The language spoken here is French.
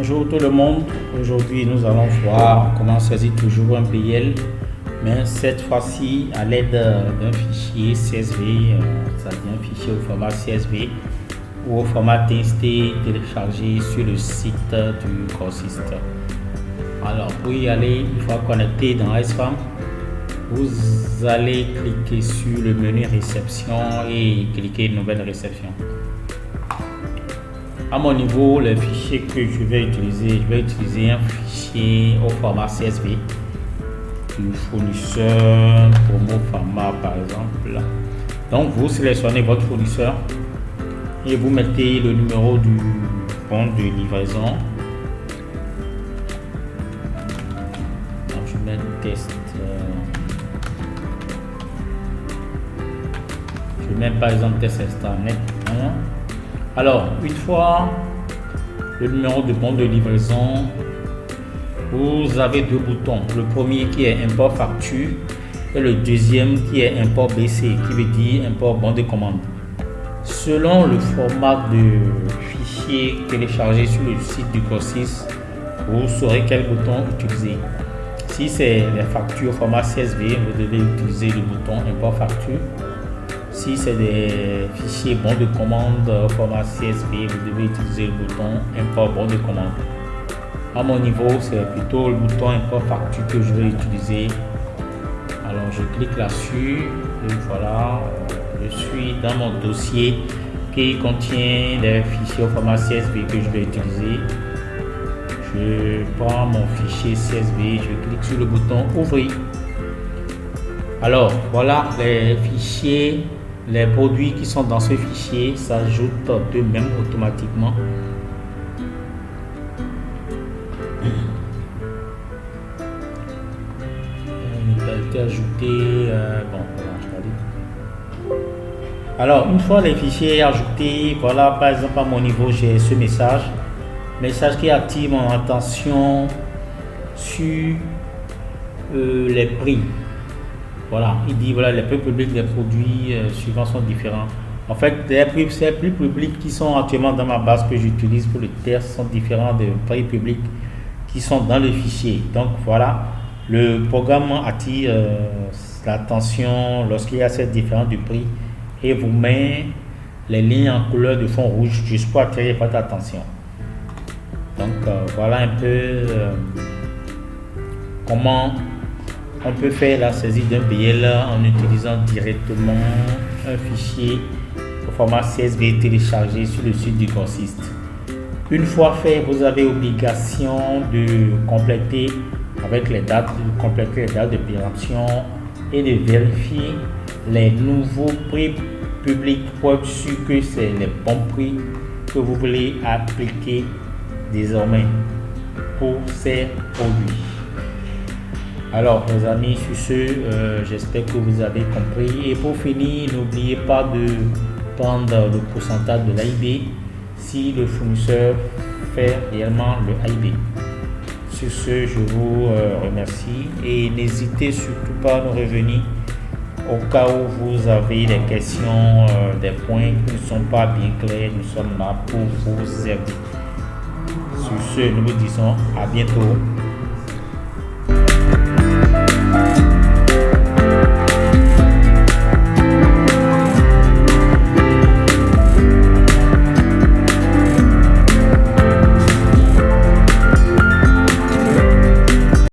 Bonjour tout le monde, aujourd'hui nous allons voir comment saisir toujours un PL, mais cette fois-ci à l'aide d'un fichier CSV, c'est-à-dire un fichier au format CSV ou au format TXT téléchargé sur le site du grossiste. Alors pour y aller, une fois connecté dans SFAM, vous allez cliquer sur le menu réception et cliquer nouvelle réception. À mon niveau, le fichier que je vais utiliser un fichier au format CSV du fournisseur Promo Pharma par exemple. Donc vous sélectionnez votre fournisseur et vous mettez le numéro du bon de livraison. Donc je mets test. Je mets par exemple test extranet 1. Alors, une fois le numéro de bon de livraison, vous avez deux boutons. Le premier qui est import facture et le deuxième qui est import BC, qui veut dire import bon de commande. Selon le format de fichier téléchargé sur le site du grossiste, vous saurez quel bouton utiliser. Si c'est les factures format CSV, vous devez utiliser le bouton import facture. Si c'est des fichiers bons de commande format CSV, vous devez utiliser le bouton import bon de commande. À mon niveau, c'est plutôt le bouton import facture que je vais utiliser. Alors je clique là-dessus et voilà, je suis dans mon dossier qui contient les fichiers au format CSV que je vais utiliser. Je prends mon fichier CSV, je clique sur le bouton ouvrir. Alors voilà les fichiers. Les produits qui sont dans ce fichier s'ajoutent d'eux-mêmes automatiquement. Il a été ajouté. Alors, une fois les fichiers ajoutés, voilà, par exemple, à mon niveau, j'ai ce message qui attire mon attention sur les prix. Voilà, il dit voilà les prix publics des produits suivants sont différents. En fait, les prix publics qui sont actuellement dans ma base que j'utilise pour le test sont différents des prix publics qui sont dans le fichier. Donc voilà, le programme attire l'attention lorsqu'il y a cette différence de prix et vous met les lignes en couleur de fond rouge juste pour attirer votre attention. Donc voilà un peu comment on peut faire la saisie d'un PL en utilisant directement un fichier au format CSV téléchargé sur le site du grossiste. Une fois fait, vous avez obligation de compléter avec les dates, de péremption et de vérifier les nouveaux prix publics pour être sûr que c'est les bons prix que vous voulez appliquer désormais pour ces produits. Alors les amis, sur ce, j'espère que vous avez compris. Et pour finir, n'oubliez pas de prendre le pourcentage de l'AIB si le fournisseur fait réellement le AIB. Sur ce, je vous remercie et n'hésitez surtout pas à nous revenir au cas où vous avez des questions, des points qui ne sont pas bien clairs. Nous sommes là pour vous aider. Sur ce, nous vous disons à bientôt.